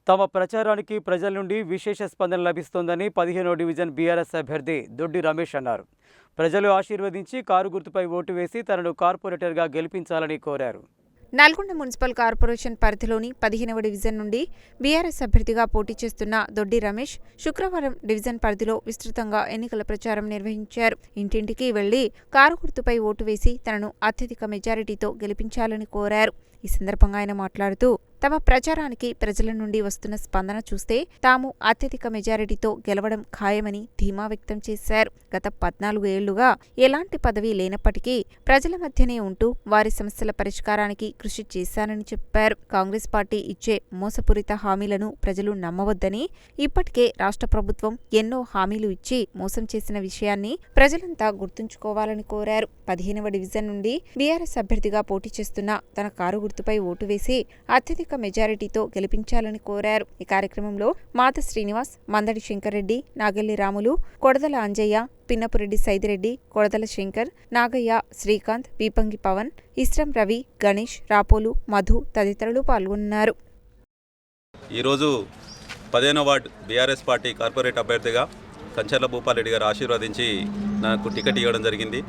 తమ ప్రచారానికి ప్రజల నుండి విశేష స్పందన లభిస్తోందని 15వ డివిజన్ బీఆర్ఎస్ అభ్యర్థి దొడ్డి రమేష్ అన్నారు. ప్రజలు ఆశీర్వదించి కారు గుర్తుపై ఓటు వేసి తనను కార్పొరేటర్గా గెలిపించాలని కోరారు. నల్గొండ మున్సిపల్ కార్పొరేషన్ పరిధిలోని 15వ డివిజన్ నుండి బీఆర్ఎస్ అభ్యర్థిగా పోటీ చేస్తున్న దొడ్డి రమేష్ శుక్రవారం డివిజన్ పరిధిలో విస్తృతంగా ఎన్నికల ప్రచారం నిర్వహించారు. ఇంటింటికి వెళ్లి కారు గుర్తుపై ఓటు వేసి తనను అత్యధిక మెజారిటీతో గెలిపించాలని కోరారు. ఈ సందర్భంగా ఆయన మాట్లాడుతూ తమ ప్రచారానికి ప్రజల నుండి వస్తున్న స్పందన చూస్తే తాము అత్యధిక మెజారిటీతో గెలవడం ఖాయమని ధీమా వ్యక్తం చేశారు. గత 14 ఏళ్లుగా ఎలాంటి పదవి లేనప్పటికీ ప్రజల మధ్యనే ఉంటూ వారి సమస్యల పరిష్కారానికి కృషి చేశానని చెప్పారు. కాంగ్రెస్ పార్టీ ఇచ్చే మోసపూరిత హామీలను ప్రజలు నమ్మవద్దని, ఇప్పటికే రాష్ట్ర ప్రభుత్వం ఎన్నో హామీలు ఇచ్చి మోసం చేసిన విషయాన్ని ప్రజలంతా గుర్తుంచుకోవాలని కోరారు. 15వ డివిజన్ నుండి బీఆర్ఎస్ అభ్యర్థిగా పోటీ చేస్తున్న తన కారు గుర్తుపై ఓటు వేసి అత్యధిక మెజారిటీతో గెలిపించాలని కోరారు. ఈ కార్యక్రమంలో మాత శ్రీనివాస్, మందడి శంకర్రెడ్డి, నాగెల్లి రాములు, కొడదల అంజయ్య, పిన్నపురెడ్డి సైదిరెడ్డి, కొడదల శంకర్, నాగయ్య, శ్రీకాంత్, వీపంగి పవన్, ఇస్రం రవి, గణేష్, రాపోలు, మధు తదితరులు పాల్గొన్నారు. ఈరోజు 15వ వార్డు బీఆర్ఎస్ పార్టీ కార్పొరేట్ అభ్యర్థిగా కంచర్ల భూపాలరెడ్డి గారు ఆశీర్వదించి నాకు టికెట్ ఇవ్వడం జరిగింది.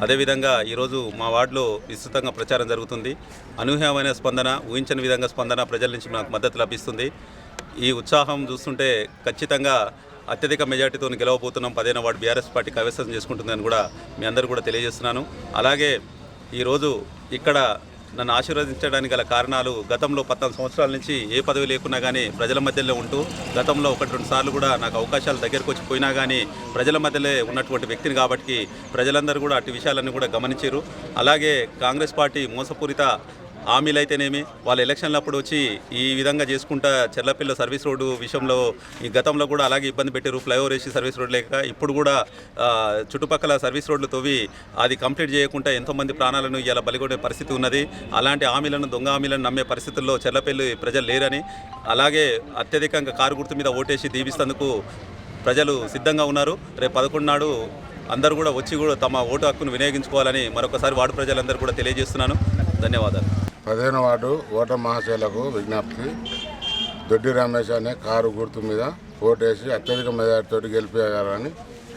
అదేవిధంగా ఈరోజు మా వార్డులో విస్తృతంగా ప్రచారం జరుగుతుంది. అనూహ్యమైన స్పందన, ఊహించని విధంగా స్పందన ప్రజల నుంచి నాకు మద్దతు లభిస్తుంది. ఈ ఉత్సాహం చూస్తుంటే ఖచ్చితంగా అత్యధిక మెజార్టీతో గెలవబోతున్నాం. 15వ వార్డు బీఆర్ఎస్ పార్టీ కైవసం చేసుకుంటుందని కూడా మీ అందరూ కూడా తెలియజేస్తున్నాను. అలాగే ఈరోజు ఇక్కడ నన్ను ఆశీర్వదించడానికి గల కారణాలు, గతంలో 14 సంవత్సరాల నుంచి ఏ పదవి లేకున్నా కానీ ప్రజల మధ్యలో ఉంటూ గతంలో 1-2 సార్లు కూడా నాకు అవకాశాలు దగ్గరకు వచ్చి పోయినా కానీ ప్రజల మధ్యలో ఉన్నటువంటి వ్యక్తిని కాబట్టి ప్రజలందరూ కూడా అటు విషయాలన్నీ కూడా గమనించారు. అలాగే కాంగ్రెస్ పార్టీ మోసపూరిత హామీలు అయితేనేమి, వాళ్ళ ఎలక్షన్లప్పుడు వచ్చి ఈ విధంగా చేసుకుంటా చెర్లపల్లి సర్వీస్ రోడ్డు విషయంలో ఈ గతంలో కూడా అలాగే ఇబ్బంది పెట్టారు. ఫ్లైఓవర్ వేసి సర్వీస్ రోడ్ లేక ఇప్పుడు కూడా చుట్టుపక్కల సర్వీస్ రోడ్లు తవ్వి అది కంప్లీట్ చేయకుండా ఎంతోమంది ప్రాణాలను ఇలా బలిగొనే పరిస్థితి ఉన్నది. అలాంటి హామీలను, దొంగ హామీలను నమ్మే పరిస్థితుల్లో చెర్లపల్లి ప్రజలు లేరని, అలాగే అత్యధికంగా కారు గుర్తు మీద ఓటేసి దీవిస్తేందుకు ప్రజలు సిద్ధంగా ఉన్నారు. రేపు 11 నాడు అందరూ కూడా వచ్చి కూడా తమ ఓటు హక్కును వినియోగించుకోవాలని మరొకసారి వార్డు ప్రజలందరూ కూడా తెలియజేస్తున్నాను. ధన్యవాదాలు. 15వ వార్డు ఓటర్ మహాశయులకు విజ్ఞప్తి. దొడ్డి రమేష్ అనే కారు గుర్తు మీద ఓటేసి అత్యధిక మెజార్టీతో గెలిపేయాలని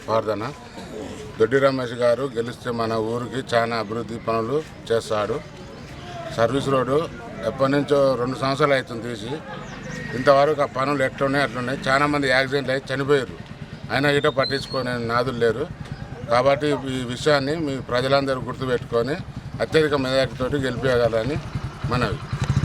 ప్రార్థన. దొడ్డి రమేష్ గారు గెలిస్తే మన ఊరికి చాలా అభివృద్ధి పనులు చేస్తాడు. సర్వీస్ రోడ్డు ఎప్పటి నుంచో 2 సంవత్సరాలు అవుతుంది తీసి, ఇంతవరకు ఆ పనులు ఎట్లున్నాయి అట్లున్నాయి. చాలామంది యాక్సిడెంట్లు అయి చనిపోయారు, అయినా ఇట పట్టించుకొని నాదులు లేరు. కాబట్టి ఈ విషయాన్ని మీ ప్రజలందరూ గుర్తుపెట్టుకొని అత్యధిక మెజార్టీతో గెలిపేయగలని మనవి.